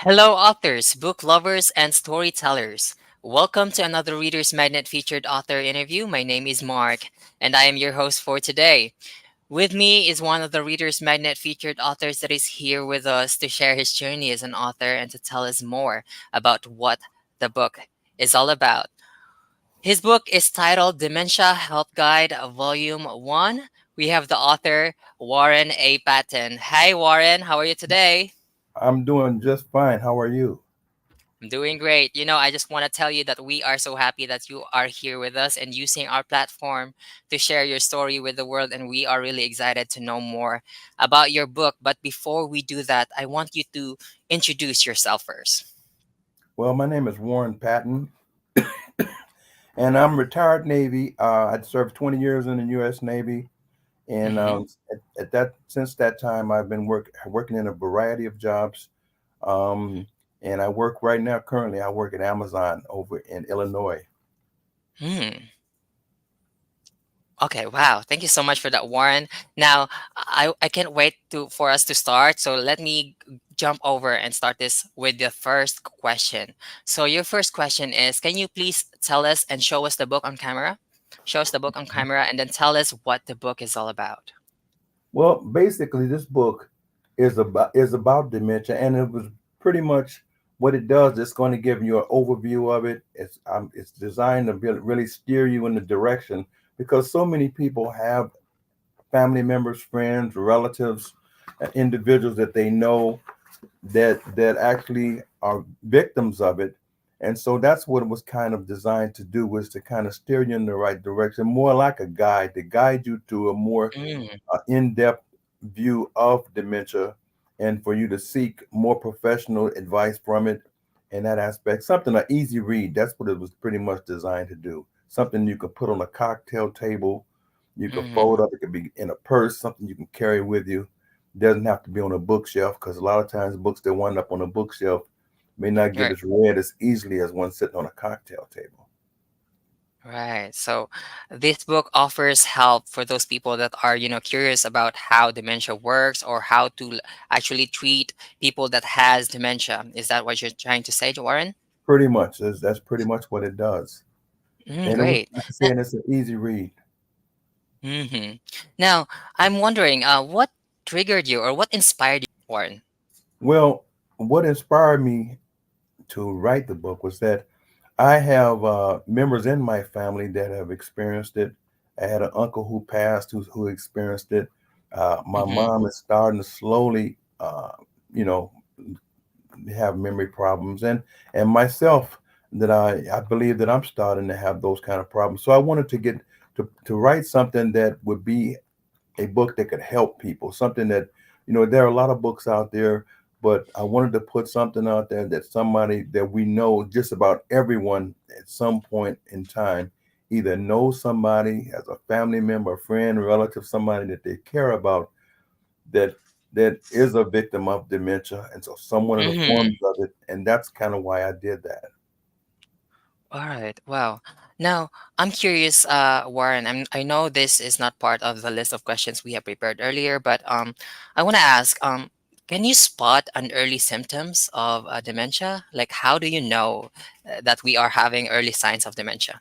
Hello, authors, book lovers, and storytellers. Welcome to another Reader's Magnet featured author interview. My name is Mark, and I am your host for today. With me is one of the Reader's Magnet featured authors that is here with us to share his journey as an author and to tell us more about what the book is all about. His book is titled Dementia Health Guide, Volume 1. We have the author, Warren A. Patton. Hi, Warren. How are you today? I'm doing just fine. How are you? I'm doing great. I just want to tell you that we are so happy that you are here with us and using our platform to share your story with the world. And we are really excited to know more about your book. But before we do that, I want you to introduce yourself first. Well, my name is Warren Patton, and I'm retired Navy. I'd served 20 years in the U.S. Navy, and Mm-hmm. at that since that time, I've been working in a variety of jobs. Um, and I work right now. Currently, I work at Amazon over in Illinois. Hmm. Okay, wow. Thank you so much for that, Warren. Now, I can't wait for us to start. So let me jump over and start this with the first question. So your first question is, can you please tell us and show us the book on camera? Show us the book on camera and then tell us what the book is all about. Well, basically, this book is about dementia, and it was pretty much what it does. It's going to give you an overview of it. It's designed to really steer you in the direction because so many people have family members, friends, relatives, individuals that they know that actually are victims of it. And so that's what it was kind of designed to do, was to kind of steer you in the right direction, more like a guide to guide you to a more Mm, in-depth view of dementia, and for you to seek more professional advice from it in that aspect. Something an easy read. That's what it was pretty much designed to do. Something you could put on a cocktail table. You could mm-hmm. fold up. It could be in a purse. Something you can carry with you. Doesn't have to be on a bookshelf, because a lot of times books that wind up on a bookshelf may not get Right. as read as easily as one sitting on a cocktail table. Right. So this book offers help for those people that are, curious about how dementia works or how to actually treat people that has dementia. Is that what you're trying to say, Warren? Pretty much. That's pretty much what it does. And it was, Great. like I said, it's an easy read. Mm-hmm. Now, I'm wondering, what triggered you or what inspired you, Warren? Well, what inspired me to write the book was that I have members in my family that have experienced it. I had an uncle who passed who experienced it. My Mm-hmm. mom is starting to slowly, you know, have memory problems, and myself, that I believe that I'm starting to have those kind of problems. So I wanted to get to write something that would be a book that could help people, something that, there are a lot of books out there, but I wanted to put something out there that somebody that we know, just about everyone at some point in time, either knows somebody, as a family member, friend, relative, somebody that they care about, that is a victim of dementia, and so someone of the Mm-hmm. forms of it, and that's kind of why I did that. All right. Wow. Now, I'm curious, Warren. I know this is not part of the list of questions we have prepared earlier, but I want to ask, can you spot an early symptoms of dementia? Like, how do you know that we are having early signs of dementia?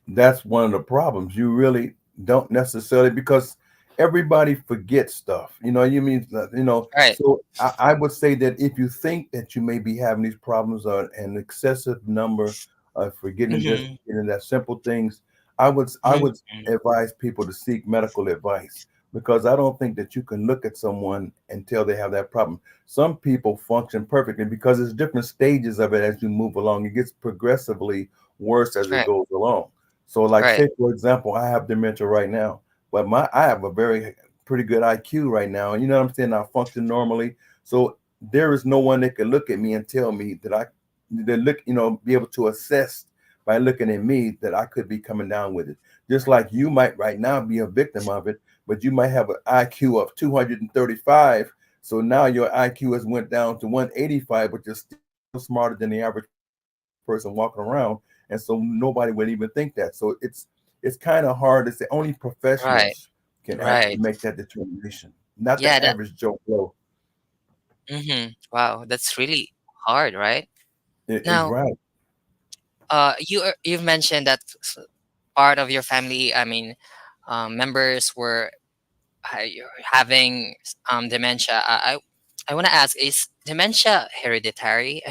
That's one of the problems. You really don't necessarily, because everybody forgets stuff. You mean Right. so I would say that if you think that you may be having these problems, or an excessive number of forgetting this, Mm-hmm. forgetting that, simple things, I would advise people to seek medical advice, because I don't think that you can look at someone and tell they have that problem. Some people function perfectly, because there's different stages of it as you move along. It gets progressively worse as it Right. goes along. So, like, Right. say for example, I have dementia right now, but I have a very pretty good IQ right now, and you know what I'm saying. I function normally, so there is no one that can look at me and tell me that look, be able to assess by looking at me that I could be coming down with it. Just like you might right now be a victim of it, but you might have an IQ of 235, so now your IQ has went down to 185, but you're still smarter than the average person walking around, and so nobody would even think that. So it's kind of hard. It's the only Right. professionals can actually Right. make that determination, not the Yeah. average Joe Blow. Mm-hmm. Wow. That's really. hard, right? Now, Right. you've mentioned that part of your family, I mean, members were you're having dementia. I want to ask: is dementia hereditary?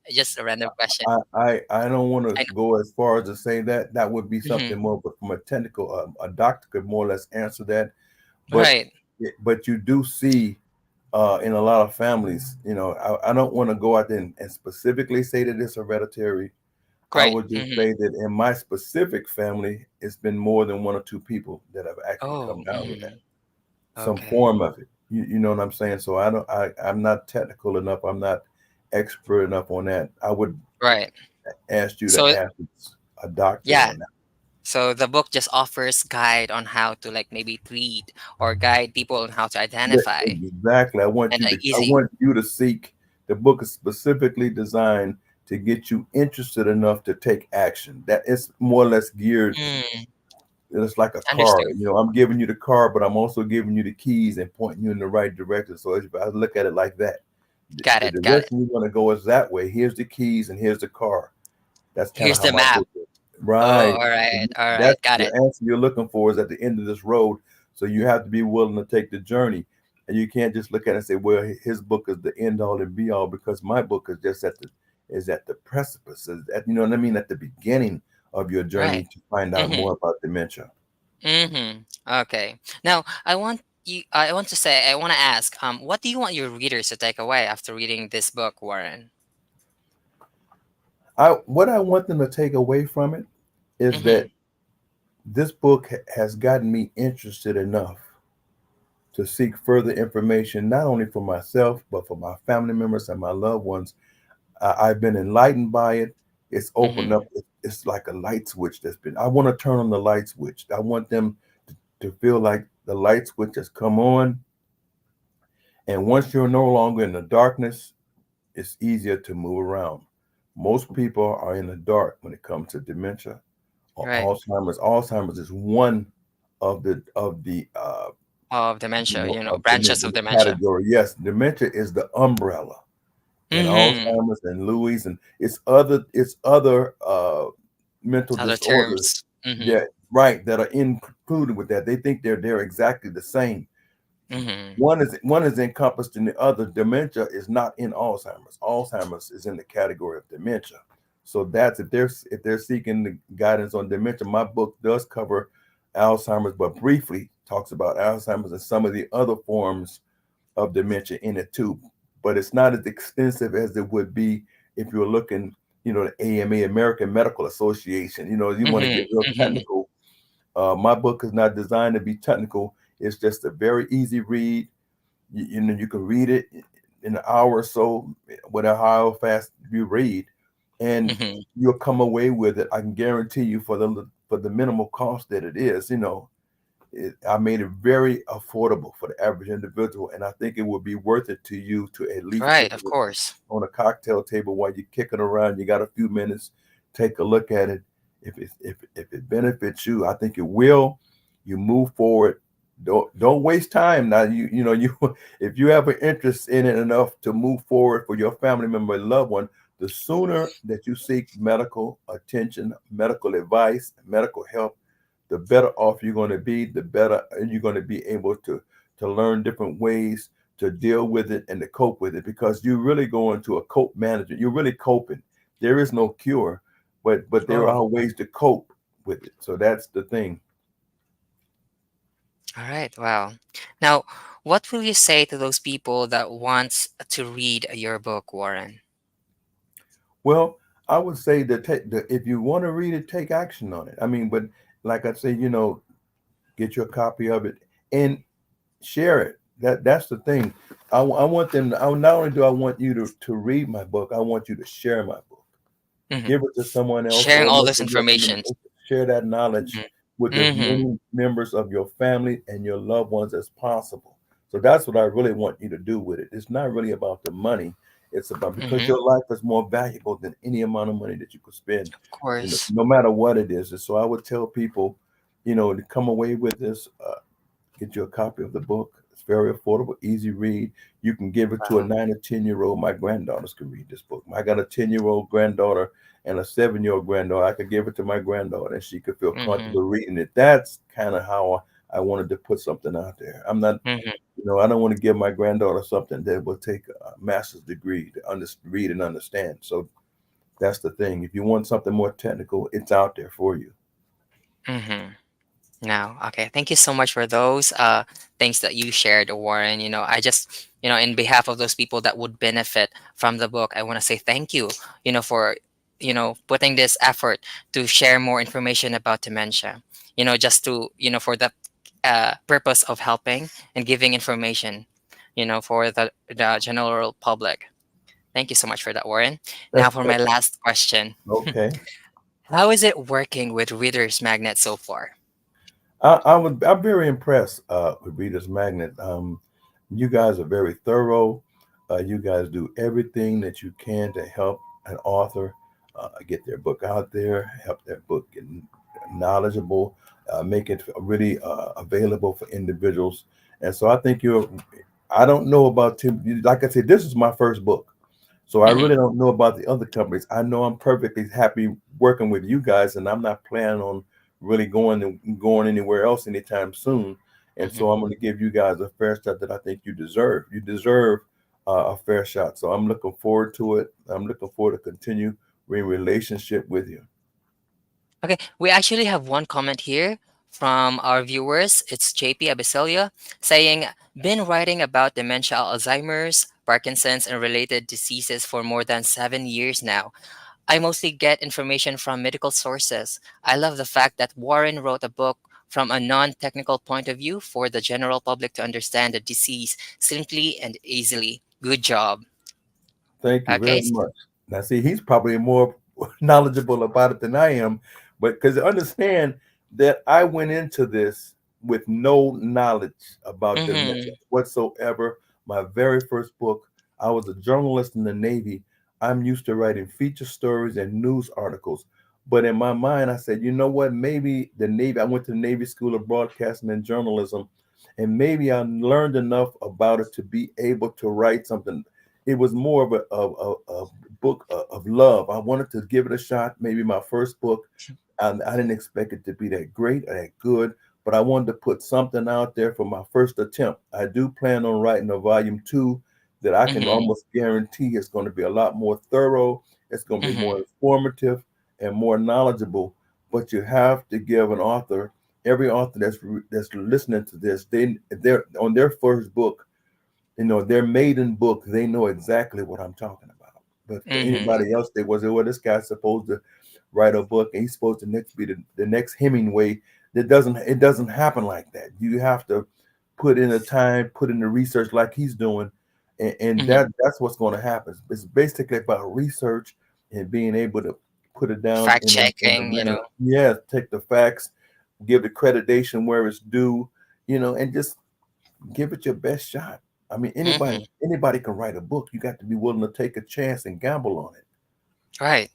Just a random question. I don't want to I go as far as to say that that would be know. Hmm. something more, but from a technical, a doctor could more or less answer that. But Right. but you do see in a lot of families, I don't want to go out there and specifically say that it's hereditary. I Right. would just Hmm. say that in my specific family, it's been more than one or two people that have actually come Oh. down with that, Hmm. some Okay. form of it. You know what I'm saying? So I'm not technical enough. I'm not expert enough on that. I would Right. ask you to So ask a doctor yeah. on that. So the book just offers guide on how to like maybe treat or guide people on how to Yeah, identify exactly. and I easy. want you to seek. The book is specifically designed to get you interested enough to take action. That is more or less geared. Mm, It's like a car. understood. I'm giving you the car, but I'm also giving you the keys and pointing you in the right direction. So if I look at it like that, Got the it. Got it. direction you want to go is that way. Here's the keys and here's the car. That's kind of Here's how the my map. book is. Oh, Right. all right. All right. That's Got the it. answer you're looking for is at the end of this road. So you have to be willing to take the journey. And you can't just look at it and say, well, his book is the end all and be all, because my book is just at the precipice. You know what I mean? At the beginning of your Right. journey to find out Mm-hmm. more about dementia. Mm-hmm. Okay. Now, I want to say, I want to ask, what do you want your readers to take away after reading this book, Warren? What I want them to take away from it is Mm-hmm. that this book has gotten me interested enough to seek further information, not only for myself, but for my family members and my loved ones. I've been enlightened by it. It's opened Mm-hmm. up. It's like a light switch that's been. I want to turn on the light switch. I want them to feel like the light switch has come on. And once you're no longer in the darkness, it's easier to move around. Most people are in the dark when it comes to dementia or Right. Alzheimer's. Alzheimer's is one of the Of dementia, of branches of the dementia. category. Yes, dementia is the umbrella, and Mm-hmm. Alzheimer's and Louis and it's other mental Other disorders. terms. Mm-hmm. Yeah, right, that are included with that. They think they're exactly the same. Mm-hmm. One is encompassed in the other. Dementia is not in Alzheimer's. Alzheimer's is in the category of dementia. So that's if they're seeking the guidance on dementia, my book does cover Alzheimer's, but briefly talks about Alzheimer's and some of the other forms of dementia in it too. But it's not as extensive as it would be if you're looking, the AMA, American Medical Association. You want to Mm-hmm. get real Mm-hmm. technical. My book is not designed to be technical. It's just a very easy read. You can read it in an hour or so, whatever how fast you read, and Mm-hmm. you'll come away with it. I can guarantee you for the minimal cost that it is. I made it very affordable for the average individual, and I think it would be worth it to you to at least Right, pick of it up course. on a cocktail table while you're kicking around. You got a few minutes, take a look at it. If it benefits you, I think it will. You move forward. Don't waste time. Now you if you have an interest in it enough to move forward for your family member and loved one, the sooner that you seek medical attention, medical advice, medical help, the better off you're going to be, the better you're going to be able to learn different ways to deal with it and to cope with it, because you really go into a cope management. You're really coping. There is no cure, but there Oh, are ways to cope with it. So that's the thing. all right. Wow. Now, what will you say to those people that wants to read your book, Warren? Well, I would say that if you want to read it, take action on it. I mean, but like I say, get your copy of it and share it. That's the thing. I want them. Not only do I want you to read my book, I want you to share my book. Hmm. Give it to someone else Sharing or all make this a information. recommendation. Share that knowledge with as Mm-hmm. many members of your family and your loved ones as possible. So that's what I really want you to do with it. It's not really about the money. It's about, because Mm-hmm. your life is more valuable than any amount of money that you could spend, Of course. no matter what it is. And so I would tell people, to come away with this, get you a copy of the book. It's very affordable, easy read. You can give it to a 9 or 10-year-old. My granddaughters can read this book. I got a 10-year-old granddaughter and a 7-year-old granddaughter. I could give it to my granddaughter and she could feel Mm-hmm. comfortable reading it. That's kind of how I wanted to put something out there. I'm not, Mm-hmm. I don't want to give my granddaughter something that will take a master's degree to read and understand. So that's the thing. If you want something more technical, it's out there for you. Mm-hmm. No, okay. Thank you so much for those things that you shared, Warren. I just, in behalf of those people that would benefit from the book, I want to say thank you, for, putting this effort to share more information about dementia, just to, for the purpose of helping and giving information, for the general public. Thank you so much for that, Warren. Now That's for my last question. okay. How is it working with Reader's Magnet so far? I'm very impressed with Reader's Magnet. You guys are very thorough. You guys do everything that you can to help an author get their book out there, help their book get knowledgeable, make it really available for individuals. And so I think you're. I don't know about Tim. Like I said, this is my first book. So I Hmm. really don't know about the other companies. I know I'm perfectly happy working with you guys, and I'm not planning on really going anywhere else anytime soon. And Hmm. so I'm going to give you guys a fair shot that I think you deserve. You deserve a fair shot. So I'm looking forward to it. I'm looking forward to continue relationship with you. Okay, we actually have one comment here from our viewers. It's JP Abiselia saying, been writing about dementia, Alzheimer's, Parkinson's, and related diseases for more than 7 years now. I mostly get information from medical sources. I love the fact that Warren wrote a book from a non technical point of view for the general public to understand the disease simply and easily. Good job. Thank you Okay. very much. Now, see, he's probably more knowledgeable about it than I am, but because understand that I went into this with no knowledge about dementia Mm-hmm. whatsoever. My very first book, I was a journalist in the Navy. I'm used to writing feature stories and news articles. But in my mind, I said, you know what? Maybe the Navy, I went to the Navy School of Broadcasting and Journalism, and maybe I learned enough about it to be able to write something. It was more of a book of love. I wanted to give it a shot. Maybe my first book, and I didn't expect it to be that great or that good, but I wanted to put something out there for my first attempt. I do plan on writing a volume two that I can Mm-hmm. almost guarantee is going to be a lot more thorough. It's going to be more Mm-hmm. informative and more knowledgeable. But you have to give an author, every author that's listening to this, they're on their first book, their maiden book, they know exactly what I'm talking about. But for Mm-hmm. anybody else, they was, well, this guy's supposed to write a book and he's supposed to next be the next Hemingway. It doesn't happen like that. You have to put in the time, put in the research like he's doing, and Mm-hmm. that's what's going to happen. It's basically about research and being able to put it down Fact in the checking, manner. Yeah, take the facts, give the accreditation where it's due, and just give it your best shot. I mean, anybody Mm-hmm. anybody can write a book. You got to be willing to take a chance and gamble on it. Right.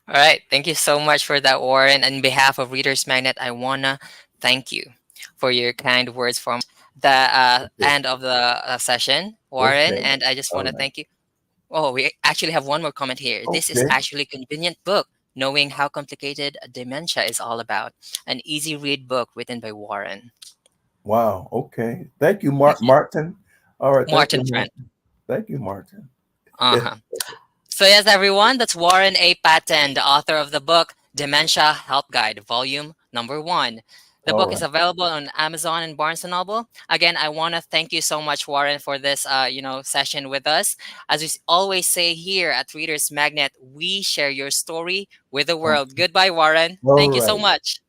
All right. Thank you so much for that, Warren. On behalf of Readers Magnet, I wanna thank you for your kind words from the Okay. end of the session, Warren. Okay. And I just All wanna right. thank you. Oh, we actually have one more comment here. This is Okay. actually a convenient book, knowing how complicated dementia is all about. An easy read book written by Warren. Wow. Okay. Thank you, Martin. All right. Thank you, Martin Friend. Martin. Thank you, Martin. Uh-huh. So yes, everyone, that's Warren A. Patton, the author of the book Dementia Help Guide, Volume Number One. The All book is right. available on Amazon and Barnes and Noble. Again, I want to thank you so much, Warren, for this, session with us. As we always say here at Readers Magnet, we share your story with the world. Goodbye, Warren. All Thank you so right. much.